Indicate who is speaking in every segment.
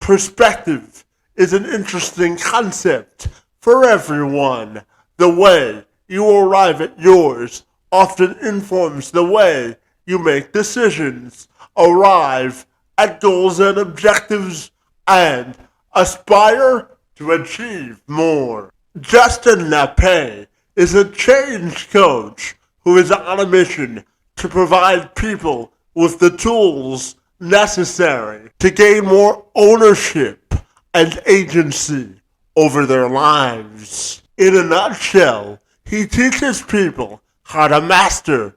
Speaker 1: Perspective is an interesting concept for everyone. The way you arrive at yours often informs the way you make decisions, arrive at goals and objectives, and aspire to achieve more. Justin Noppe is a change coach who is on a mission to provide people with the tools necessary to gain more ownership and agency over their lives. In a nutshell, he teaches people how to master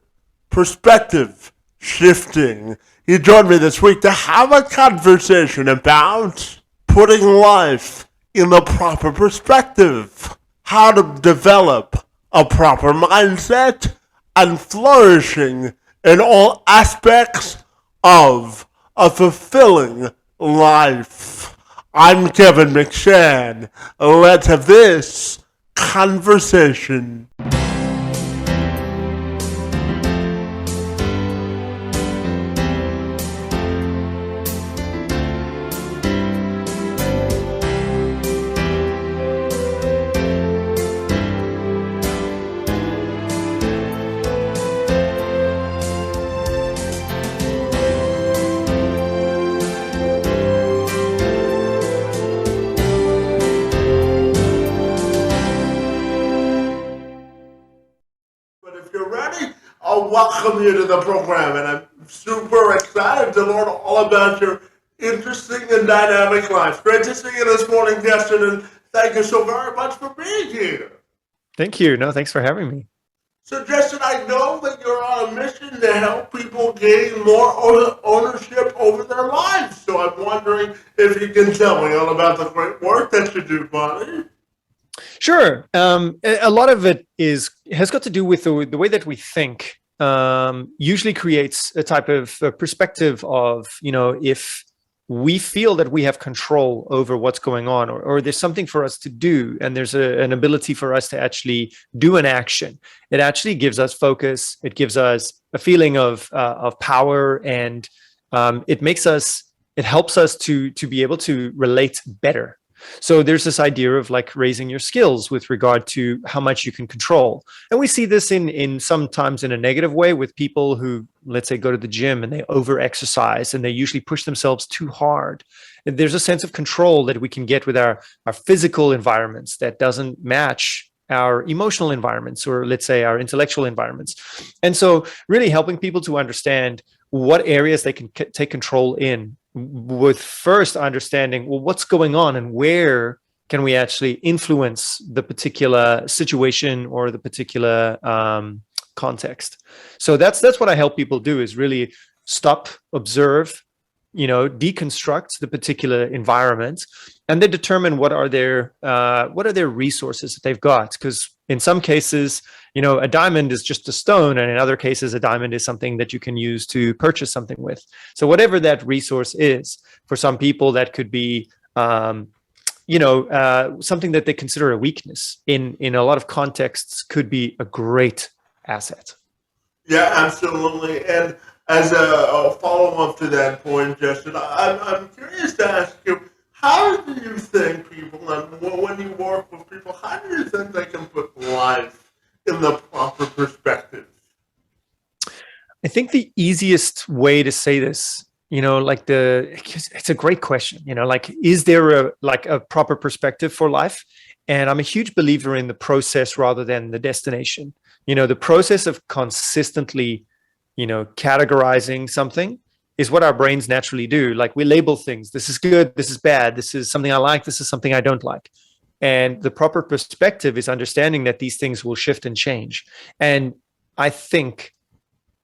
Speaker 1: perspective shifting. He joined me this week to have a conversation about putting life in the proper perspective, how to develop a proper mindset, and flourishing in all aspects of a fulfilling life. I'm Kevin McShann. Let's have this conversation. Welcome you to the program, and I'm super excited to learn all about your interesting and dynamic life. Great to see you this morning, Justin, and thank you so very much for being here.
Speaker 2: Thank you. No, thanks for having me.
Speaker 1: So, Justin, I know that you're on a mission to help people gain more ownership over their lives. So I'm wondering if you can tell me all about the great work that you do, buddy.
Speaker 2: Sure. A lot of it has got to do with the way that we think. Usually creates a type of perspective of, if we feel that we have control over what's going on, or there's something for us to do, and there's an ability for us to actually do an action, it actually gives us focus. It gives us a feeling of power, and it helps us to be able to relate better. So there's this idea of like raising your skills with regard to how much you can control. And we see this in sometimes in a negative way with people who, let's say, go to the gym and they over exercise and they usually push themselves too hard. And there's a sense of control that we can get with our physical environments that doesn't match our emotional environments, or let's say our intellectual environments. And so really helping people to understand what areas they can take control in, with first understanding, well, what's going on and where can we actually influence the particular situation or the particular context. So that's what I help people do, is really stop, observe, deconstruct the particular environment, and then determine what are their resources that they've got. Because in some cases, a diamond is just a stone, and in other cases, a diamond is something that you can use to purchase something with. So whatever that resource is, for some people, that could be, something that they consider a weakness. In a lot of contexts, could be a great asset.
Speaker 1: Yeah, absolutely. And as a follow-up to that point, Justin, I'm curious to ask you, how do you think people, and when you work with people, how do you think they can put life in the proper perspective?
Speaker 2: I think the easiest way to say this, it's a great question, is there a proper perspective for life? And I'm a huge believer in the process rather than the destination. The process of consistently, categorizing something is what our brains naturally do. Like, we label things. This is good. This is bad. This is something I like. This is something I don't like. And the proper perspective is understanding that these things will shift and change. And I think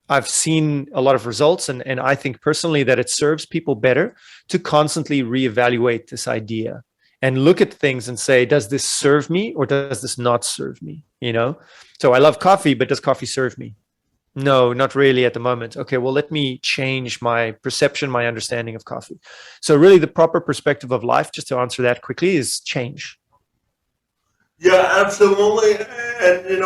Speaker 2: I've seen a lot of results, and I think personally that it serves people better to constantly reevaluate this idea and look at things and say, does this serve me or does this not serve me? So I love coffee, but does coffee serve me? No, not really at the moment. Okay, well, let me change my perception, my understanding of coffee. So really the proper perspective of life, just to answer that quickly, is change.
Speaker 1: Yeah, absolutely. And,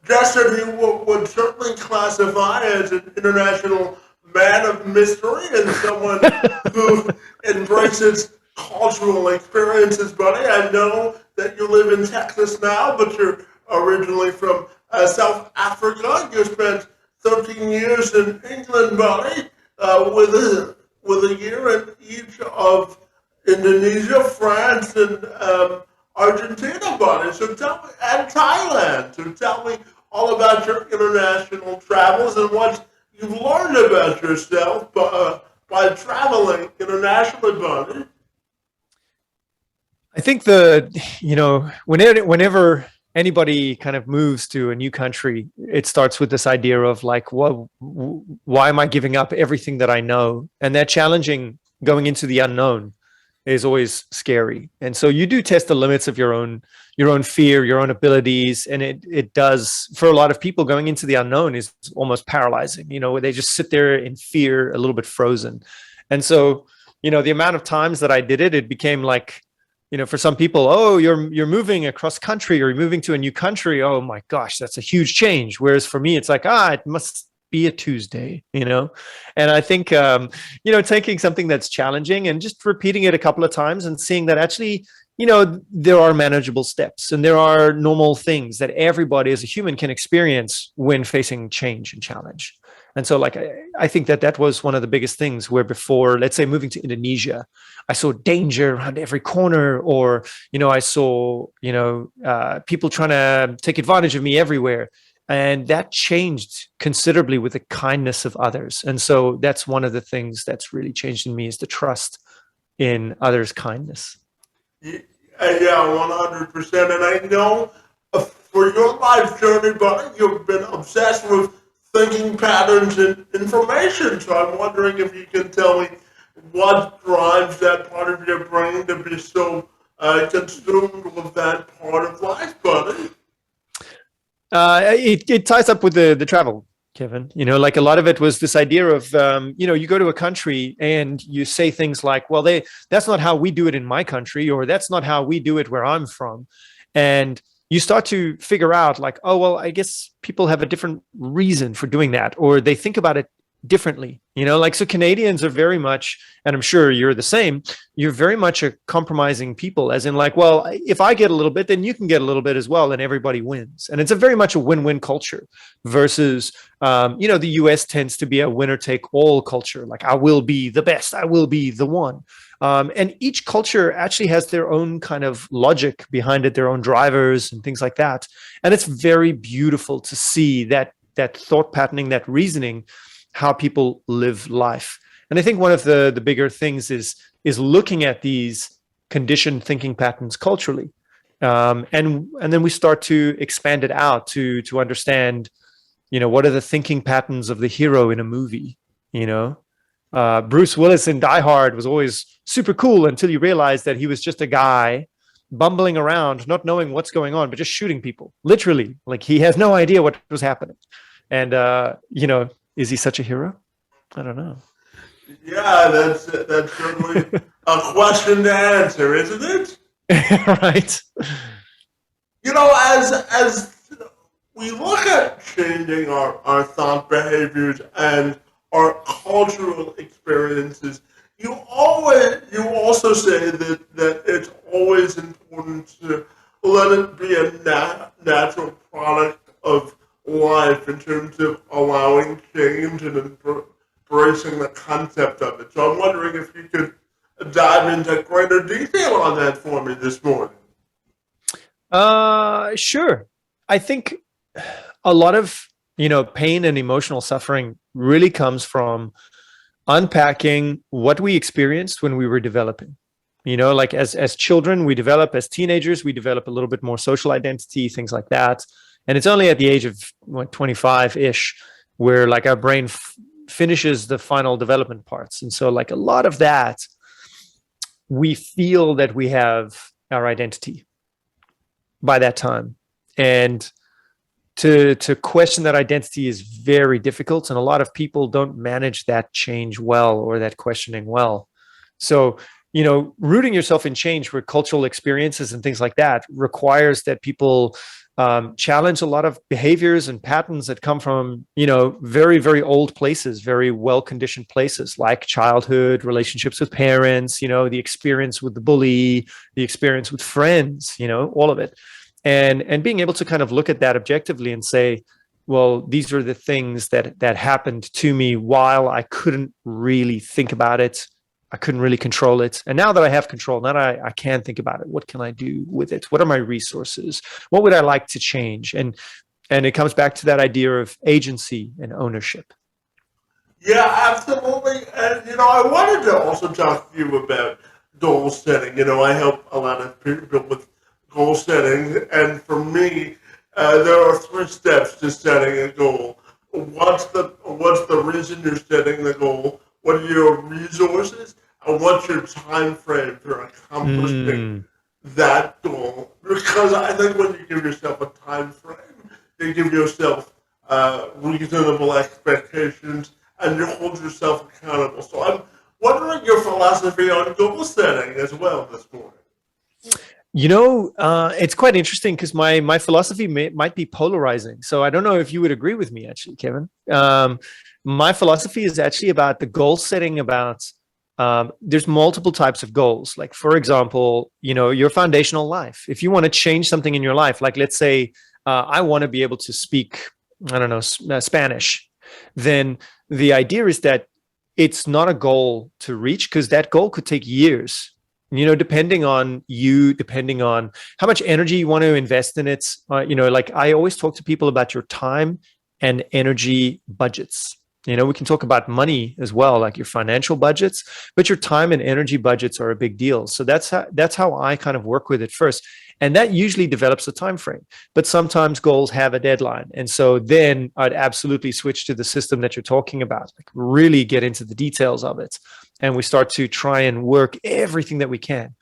Speaker 1: Justin, you would certainly classify as an international man of mystery and someone who embraces cultural experiences, buddy. I know that you live in Texas now, but you're originally from South Africa. You spent 13 years in England, buddy, with a year in each of Indonesia, France, and Argentina, buddy. So tell me, and Thailand. So tell me all about your international travels and what you've learned about yourself by traveling internationally, buddy.
Speaker 2: I think whenever anybody kind of moves to a new country, it starts with this idea of like, well, why am I giving up everything that I know? And that challenging going into the unknown is always scary. And so you do test the limits of your own fear, your own abilities. And it does, for a lot of people, going into the unknown is almost paralyzing, where they just sit there in fear, a little bit frozen. And so, the amount of times that I did it, it became like, for some people, oh, you're moving across country or you're moving to a new country. Oh my gosh, that's a huge change. Whereas for me, it's like, it must be a Tuesday, And I think, taking something that's challenging and just repeating it a couple of times and seeing that actually, there are manageable steps and there are normal things that everybody as a human can experience when facing change and challenge. And so like, I think that was one of the biggest things where before, let's say moving to Indonesia, I saw danger around every corner, or, I saw, people trying to take advantage of me everywhere. And that changed considerably with the kindness of others. And so that's one of the things that's really changed in me, is the trust in others' kindness.
Speaker 1: Yeah, 100%. And I know for your life journey, buddy, you've been obsessed with thinking patterns and information. So I'm wondering if you can tell me what drives that part of your brain to be so consumed with that part of life, buddy.
Speaker 2: It ties up with the travel, Kevin. Like a lot of it was this idea of, you go to a country and you say things like, well, that's not how we do it in my country, or that's not how we do it where I'm from. And you start to figure out like, oh, well, I guess people have a different reason for doing that, or they think about it differently, like, so Canadians are very much, and I'm sure you're the same, you're very much a compromising people, as in like, well, if I get a little bit, then you can get a little bit as well, and everybody wins. And it's a very much a win-win culture versus, the US tends to be a winner take all culture. Like, I will be the best, I will be the one. And each culture actually has their own kind of logic behind it, their own drivers and things like that. And it's very beautiful to see that thought patterning, that reasoning, how people live life. And I think one of the bigger things is looking at these conditioned thinking patterns culturally. And then we start to expand it out to understand, what are the thinking patterns of the hero in a movie, Bruce Willis in Die Hard was always super cool until you realize that he was just a guy bumbling around, not knowing what's going on, but just shooting people. Literally, like he has no idea what was happening. And, is he such a hero? I don't know.
Speaker 1: Yeah, that's certainly a question to answer, isn't it?
Speaker 2: Right.
Speaker 1: As we look at changing our thought behaviors and our cultural experiences, you also say that it's always important to let it be a natural product of life in terms of allowing change and embracing the concept of it. So I'm wondering if you could dive into greater detail on that for me this morning.
Speaker 2: Sure. I think a lot of, pain and emotional suffering really comes from unpacking what we experienced when we were developing. Like as children, we develop, as teenagers, we develop a little bit more social identity, things like that. And it's only at the age of 25-ish where like our brain finishes the final development parts. And so like a lot of that, we feel that we have our identity by that time. And to question that identity is very difficult. And a lot of people don't manage that change well, or that questioning well. So rooting yourself in change where cultural experiences and things like that requires that people challenge a lot of behaviors and patterns that come from, very, very old places, very well-conditioned places like childhood, relationships with parents, the experience with the bully, the experience with friends, all of it. And being able to kind of look at that objectively and say, well, these are the things that happened to me while I couldn't really think about it. I couldn't really control it. And now that I have control, now that I can think about it, what can I do with it? What are my resources? What would I like to change? And it comes back to that idea of agency and ownership.
Speaker 1: Yeah, absolutely. And I wanted to also talk to you about goal setting. I help a lot of people with goal setting, and for me, there are three steps to setting a goal. What's the reason you're setting the goal? What are your resources? And what's your time frame for accomplishing
Speaker 2: Mm,
Speaker 1: that goal? Because I think when you give yourself a time frame, you give yourself reasonable expectations, and you hold yourself accountable. So I'm wondering your philosophy on goal setting as well this morning.
Speaker 2: it's quite interesting because my philosophy might be polarizing. So I don't know if you would agree with me, actually, Kevin. My philosophy is actually about the goal setting. About there's multiple types of goals. Like, for example, your foundational life. If you want to change something in your life, like let's say I want to be able to speak, I don't know, Spanish, then the idea is that it's not a goal to reach because that goal could take years, depending on you, depending on how much energy you want to invest in it. Like I always talk to people about your time and energy budgets. We can talk about money as well, like your financial budgets, but your time and energy budgets are a big deal. So that's how I kind of work with it first. And that usually develops a time frame. But sometimes goals have a deadline. And so then I'd absolutely switch to the system that you're talking about, like really get into the details of it. And we start to try and work everything that we can.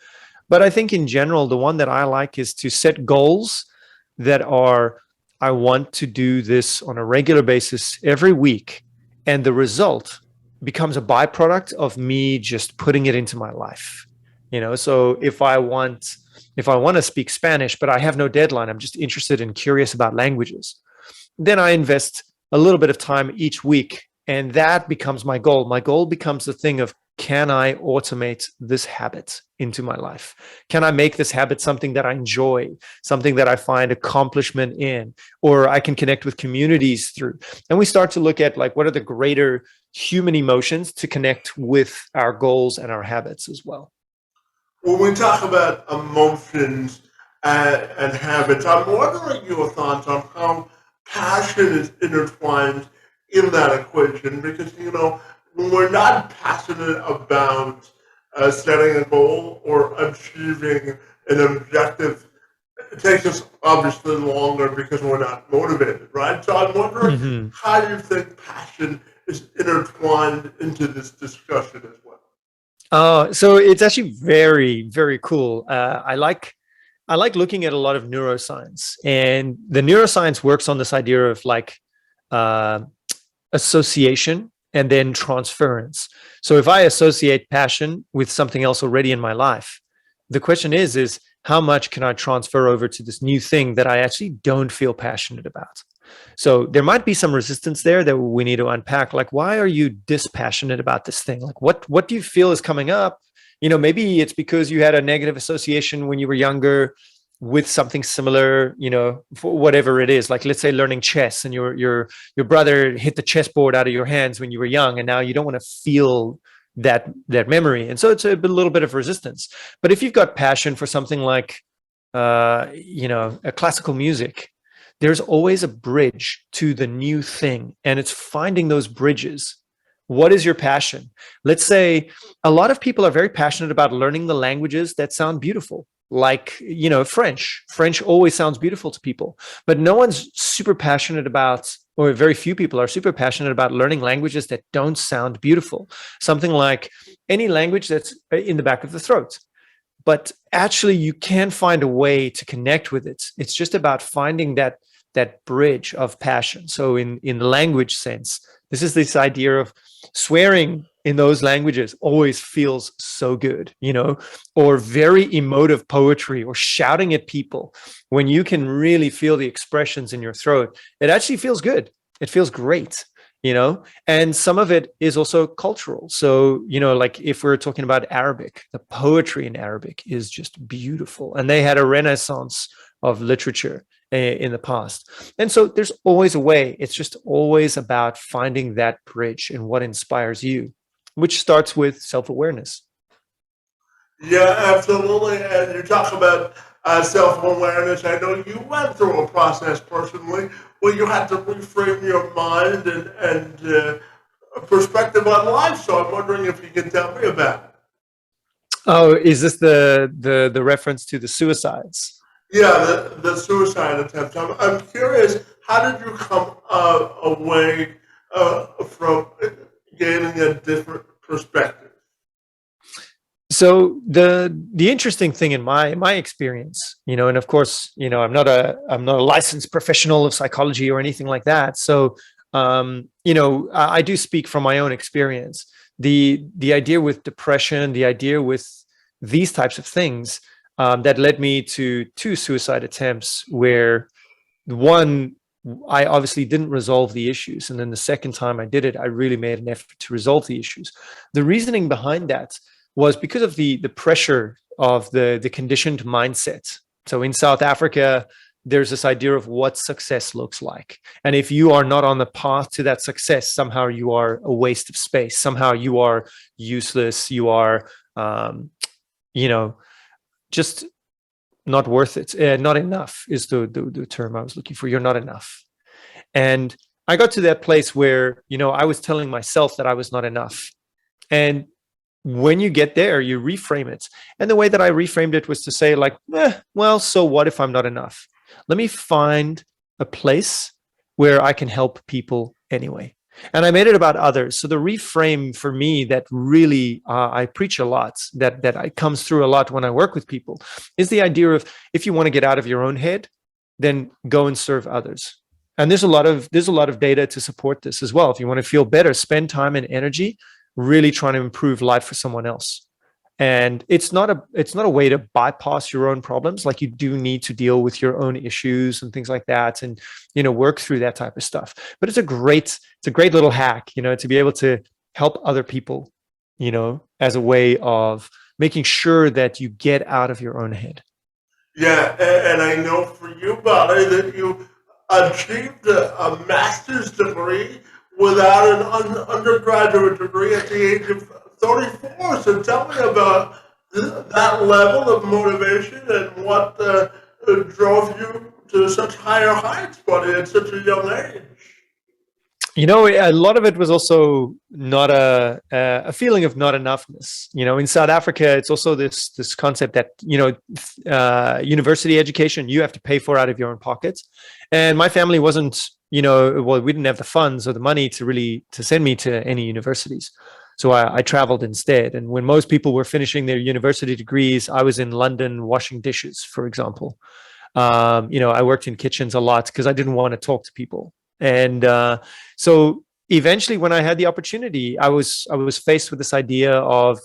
Speaker 2: But I think in general, the one that I like is to set goals that are, I want to do this on a regular basis every week. And the result becomes a byproduct of me just putting it into my life. So if I want to speak Spanish, but I have no deadline, I'm just interested and curious about languages, then I invest a little bit of time each week, and that becomes my goal. My goal becomes the thing of, can I automate this habit into my life? Can I make this habit something that I enjoy, something that I find accomplishment in, or I can connect with communities through? And we start to look at like, what are the greater human emotions to connect with our goals and our habits as well.
Speaker 1: When we talk about emotions and habits, I'm wondering your thoughts on how passion is intertwined in that equation. Because, when we're not passionate about setting a goal or achieving an objective, it takes us obviously longer because we're not motivated, right? So I'm wondering
Speaker 2: Mm-hmm.
Speaker 1: how you think passion is intertwined into this discussion as well.
Speaker 2: So it's actually very, very cool. I like looking at a lot of neuroscience, and the neuroscience works on this idea of like uh, association and then transference. So if I associate passion with something else already in my life, the question is how much can I transfer over to this new thing that I actually don't feel passionate about? So there might be some resistance there that we need to unpack. Like, why are you dispassionate about this thing? Like, what do you feel is coming up? Maybe it's because you had a negative association when you were younger with something similar, for whatever it is. Like, let's say learning chess, and your brother hit the chessboard out of your hands when you were young, and now you don't want to feel that memory, and so it's little bit of resistance. But if you've got passion for something like a classical music, there's always a bridge to the new thing, and it's finding those bridges. What is your passion? Let's say a lot of people are very passionate about learning the languages that sound beautiful, like French. French always sounds beautiful to people, but no one's super passionate about, or very few people are super passionate about learning languages that don't sound beautiful. Something like any language that's in the back of the throat. But actually, you can find a way to connect with it. It's just about finding that bridge of passion. So in the language sense, this is this idea of swearing in those languages always feels so good, or very emotive poetry or shouting at people. When you can really feel the expressions in your throat, it actually feels good. It feels great, and some of it is also cultural. So, like if we're talking about Arabic, the poetry in Arabic is just beautiful. And they had a renaissance of literature in the past. And so there's always a way. It's just always about finding that bridge and what inspires you, which starts with self-awareness.
Speaker 1: Yeah, absolutely. And you talk about self-awareness. I know you went through a process personally where you had to reframe your mind and perspective on life. So I'm wondering if you can tell me about it.
Speaker 2: Oh, is this the reference to the suicides?
Speaker 1: Yeah, the suicide attempt. I'm curious, how did you come away from gaining a different perspective?
Speaker 2: So the interesting thing in my experience, and of course, I'm not a licensed professional of psychology or anything like that. So I do speak from my own experience. The idea with depression, the idea with these types of things, that led me to two suicide attempts, where one, I obviously didn't resolve the issues, and then the second time I did it, I really made an effort to resolve the issues. The reasoning behind that was because of the pressure of the conditioned mindset. So in South Africa, there's this idea of what success looks like. And if you are not on the path to that success, somehow you are a waste of space. Somehow you are useless. You are, just not worth it. Not enough is the term I was looking for. You're not enough. And I got to that place where, I was telling myself that I was not enough. And when you get there, you reframe it. And the way that I reframed it was to say, like, well, so what if I'm not enough? Let me find a place where I can help people anyway. And I made it about others. So the reframe for me that really I preach a lot, that comes through a lot when I work with people, is the idea of, if you want to get out of your own head, then go and serve others. And there's a lot of data to support this as well. If you want to feel better, spend time and energy really trying to improve life for someone else. And it's not a way to bypass your own problems. Like, you do need to deal with your own issues and things like that, and work through that type of stuff. But it's a great little hack, to be able to help other people, as a way of making sure that you get out of your own head.
Speaker 1: Yeah, and I know for you, Bobby, that you achieved a master's degree without an undergraduate degree at the age of 34. So tell me about that level of motivation and what drove you to such higher heights, buddy, at such a young age.
Speaker 2: A lot of it was also not a feeling of not enoughness. In South Africa, it's also this concept that university education you have to pay for out of your own pockets, and my family wasn't. Well, we didn't have the funds or the money to send me to any universities. So I traveled instead. And when most people were finishing their university degrees, I was in London washing dishes, for example. I worked in kitchens a lot because I didn't want to talk to people. And so eventually, when I had the opportunity, I was faced with this idea of,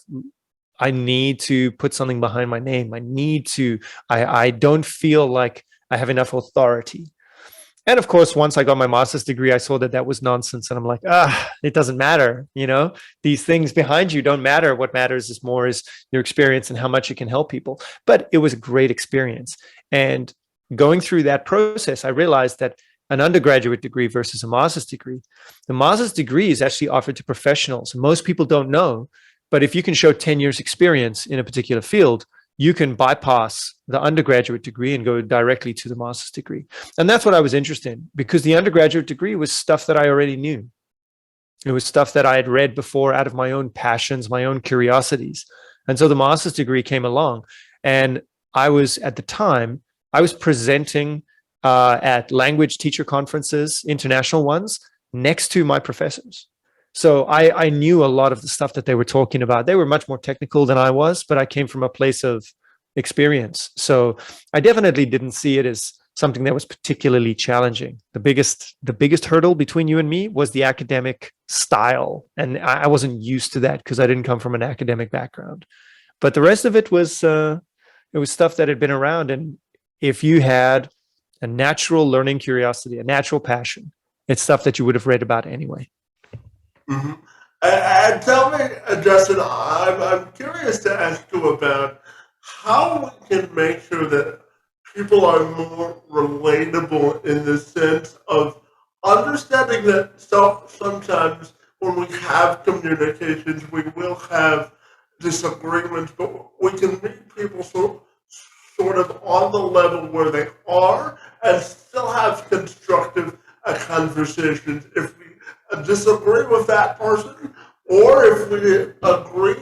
Speaker 2: I need to put something behind my name. I don't feel like I have enough authority. And of course, once I got my master's degree, I saw that was nonsense. And I'm like, it doesn't matter. These things behind you don't matter. What matters is your experience and how much you can help people. But it was a great experience. And going through that process, I realized that an undergraduate degree versus a master's degree, the master's degree is actually offered to professionals. Most people don't know, but if you can show 10 years experience in a particular field, you can bypass the undergraduate degree and go directly to the master's degree. And that's what I was interested in, because the undergraduate degree was stuff that I already knew. It was stuff that I had read before out of my own passions, my own curiosities. And so the master's degree came along, and I was presenting at language teacher conferences, international ones, next to my professors. So I knew a lot of the stuff that they were talking about. They were much more technical than I was, but I came from a place of experience. So I definitely didn't see it as something that was particularly challenging. The biggest hurdle between you and me was the academic style, and I wasn't used to that because I didn't come from an academic background. But the rest of it was stuff that had been around. And if you had a natural learning curiosity, a natural passion, it's stuff that you would have read about anyway.
Speaker 1: Mm-hmm. And tell me, Justin, I'm curious to ask you about how we can make sure that people are more relatable in the sense of understanding that sometimes when we have communications, we will have disagreements, but we can meet people sort of on the level where they are and still have constructive conversations. If we disagree with that person, or if we agree,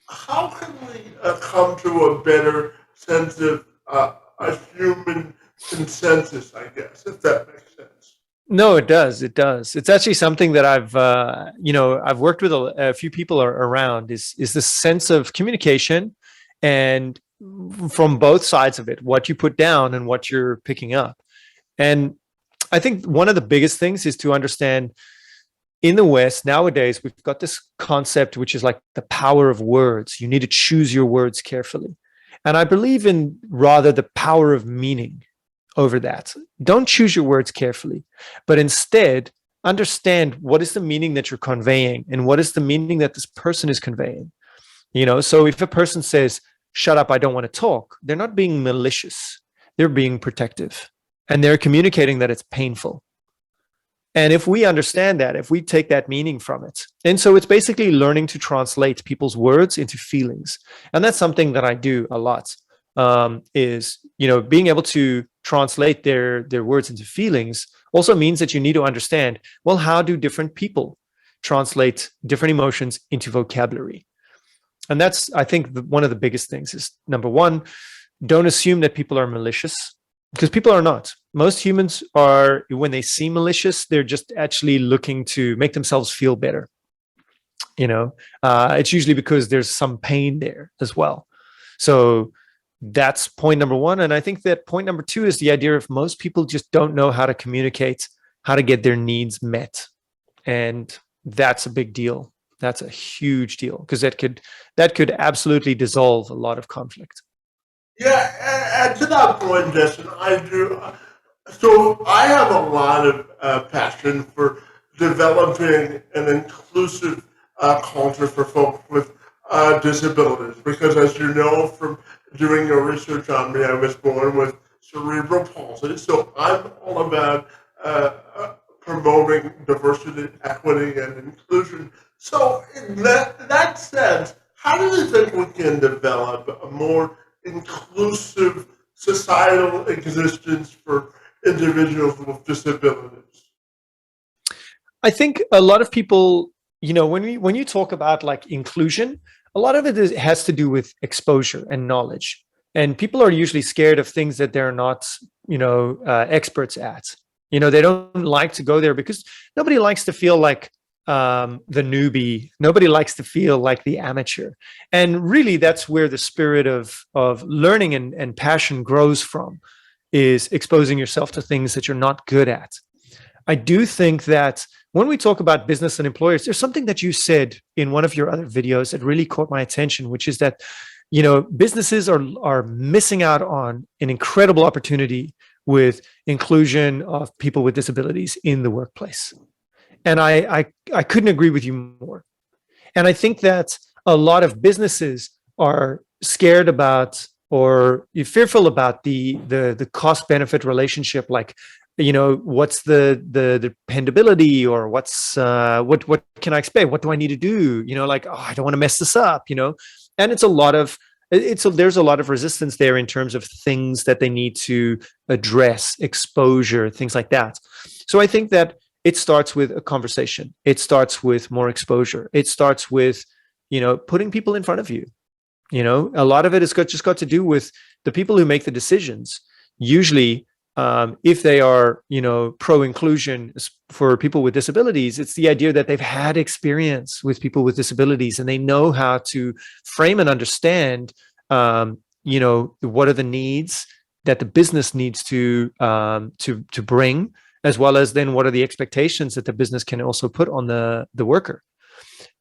Speaker 1: how can we come to a better sense of a human consensus, I guess, if that makes sense?
Speaker 2: No, it does. It does. It's actually something that I've worked with a few people around is this sense of communication, and from both sides of it, what you put down and what you're picking up. And I think one of the biggest things is to understand in the West nowadays, we've got this concept, which is like the power of words. You need to choose your words carefully. And I believe in rather the power of meaning over that. Don't choose your words carefully, but instead understand what is the meaning that you're conveying and what is the meaning that this person is conveying. So if a person says, shut up, I don't want to talk, they're not being malicious. They're being protective, and they're communicating that it's painful. And if we understand that, if we take that meaning from it, and so it's basically learning to translate people's words into feelings. And that's something that I do a lot, is, being able to translate their words into feelings also means that you need to understand, well, how do different people translate different emotions into vocabulary? And that's, I think, one of the biggest things is, number one, don't assume that people are malicious, because people are not. Most humans are, when they seem malicious, they're just actually looking to make themselves feel better. It's usually because there's some pain there as well. So that's point number one. And I think that point number two is the idea of most people just don't know how to communicate, how to get their needs met. And that's a big deal. That's a huge deal, because that could absolutely dissolve a lot of conflict.
Speaker 1: Yeah, and to that point, Justin, I do. So I have a lot of passion for developing an inclusive culture for folks with disabilities, because, as you know from doing your research on me, I was born with cerebral palsy. So I'm all about promoting diversity, equity, and inclusion. So in that sense, how do you think we can develop a more inclusive societal existence for individuals with disabilities?
Speaker 2: I think a lot of people, when you talk about like inclusion, a lot of it has to do with exposure and knowledge. And people are usually scared of things that they're not, experts at. They don't like to go there because nobody likes to feel like the newbie. Nobody likes to feel like the amateur. And really, that's where the spirit of learning and passion grows from, is exposing yourself to things that you're not good at. I do think that when we talk about business and employers, there's something that you said in one of your other videos that really caught my attention, which is that, businesses are missing out on an incredible opportunity with inclusion of people with disabilities in the workplace. And I couldn't agree with you more. And I think that a lot of businesses are scared about, or fearful about the cost benefit relationship. Like, what's the dependability, or what can I expect? What do I need to do? Like, oh, I don't want to mess this up, and there's a lot of resistance there in terms of things that they need to address, exposure, things like that. So I think that it starts with a conversation. It starts with more exposure. It starts with, putting people in front of you. A lot of it has just got to do with the people who make the decisions. Usually, if they are, pro inclusion for people with disabilities, it's the idea that they've had experience with people with disabilities and they know how to frame and understand, what are the needs that the business needs to bring, as well as then what are the expectations that the business can also put on the worker.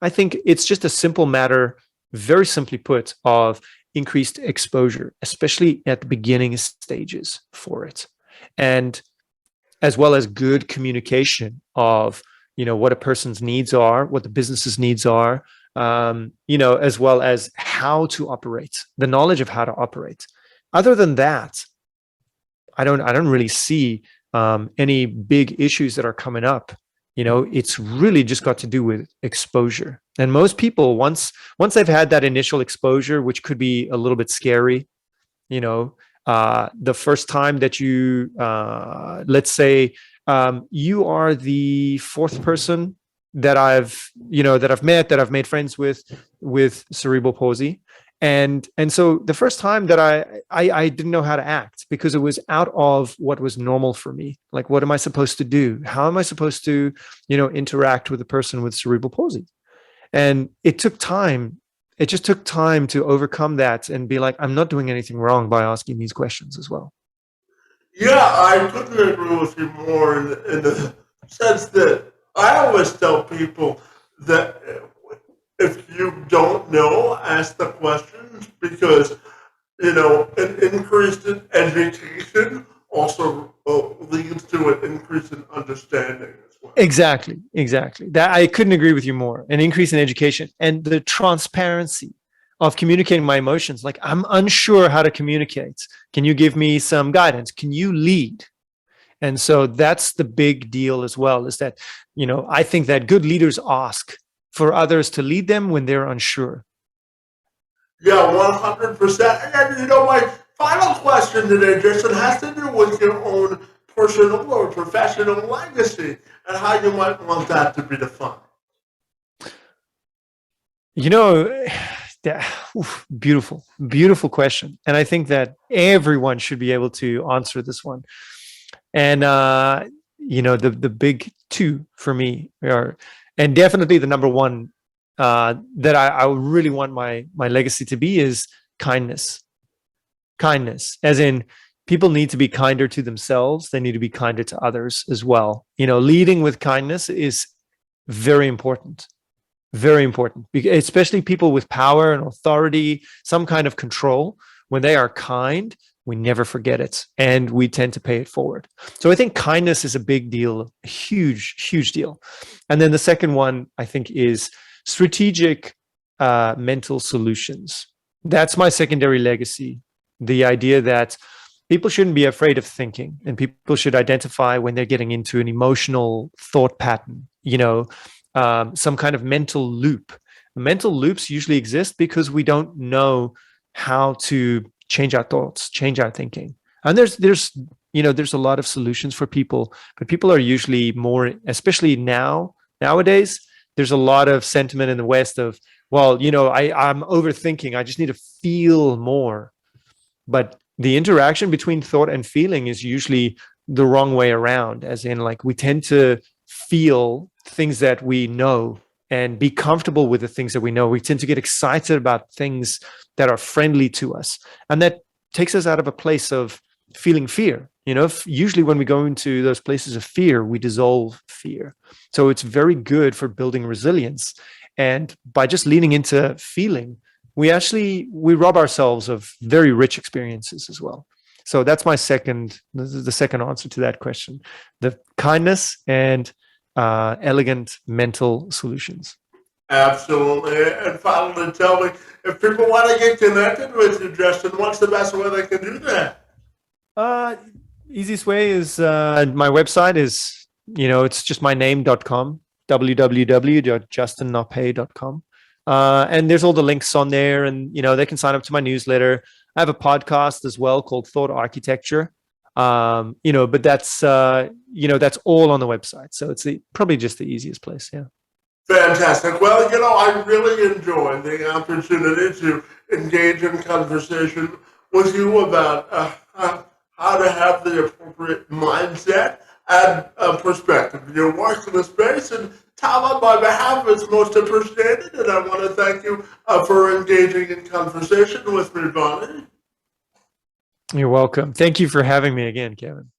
Speaker 2: I think it's just a simple matter, very simply put, of increased exposure, especially at the beginning stages for it. And as well as good communication of, what a person's needs are, what the business's needs are, as well as how to operate, the knowledge of how to operate. Other than that, I don't really see any big issues that are coming up. It's really just got to do with exposure. And most people, once they've had that initial exposure, which could be a little bit scary, the first time that you, let's say, you are the fourth person that I've met, that I've made friends with cerebral palsy. And so the first time that I didn't know how to act, because it was out of what was normal for me. Like, what am I supposed to do? How am I supposed to, interact with a person with cerebral palsy? And it took time. It just took time to overcome that and be like, I'm not doing anything wrong by asking these questions as well.
Speaker 1: Yeah, I couldn't agree with you more in the sense that I always tell people that if you don't know, ask the questions, because an increase in education also leads to an increase in understanding as well.
Speaker 2: Exactly. That I couldn't agree with you more. An increase in education and the transparency of communicating my emotions. Like, I'm unsure how to communicate. Can you give me some guidance? Can you lead? And so that's the big deal as well, is that, I think that good leaders ask for others to lead them when they're unsure.
Speaker 1: Yeah, 100%. And my final question today, Jason, has to do with your own personal or professional legacy and how you might want that to be defined.
Speaker 2: Beautiful question. And I think that everyone should be able to answer this one. And, the big two for me are, and definitely the number one that I really want my legacy to be, is kindness. Kindness, as in, people need to be kinder to themselves. They need to be kinder to others as well. Leading with kindness is very important. Very important, especially people with power and authority, some kind of control. When they are kind, we never forget it, and we tend to pay it forward. So I think kindness is a big deal, a huge deal. And then the second one, I think, is strategic mental solutions. That's my secondary legacy. The idea that people shouldn't be afraid of thinking, and people should identify when they're getting into an emotional thought pattern, some kind of mental loop. Mental loops usually exist because we don't know how to change our thoughts, change our thinking. And there's a lot of solutions for people, but people are usually more, especially nowadays, there's a lot of sentiment in the West of, well, I'm overthinking. I just need to feel more. But the interaction between thought and feeling is usually the wrong way around, as in, like, we tend to feel things that we know and be comfortable with the things that we know. We tend to get excited about things that are friendly to us. And that takes us out of a place of feeling fear. Usually when we go into those places of fear, we dissolve fear. So it's very good for building resilience. And by just leaning into feeling, we rob ourselves of very rich experiences as well. So that's the second answer to that question: the kindness and elegant mental solutions.
Speaker 1: Absolutely. And finally, tell me, if people want to get connected with you, Justin, what's the best way they can do that?
Speaker 2: Easiest way is my website is, it's just my name.com, www.justinnoppe.com. And there's all the links on there, and they can sign up to my newsletter. I have a podcast as well called Thought Architecture. But that's that's all on the website. So it's probably just the easiest place. Yeah.
Speaker 1: Fantastic. Well, I really enjoy the opportunity to engage in conversation with you about how to have the appropriate mindset and perspective. Your work in the space, and Tom, on my behalf, is most appreciated, and I want to thank you for engaging in conversation with me, Bonnie.
Speaker 2: You're welcome. Thank you for having me again, Kevin.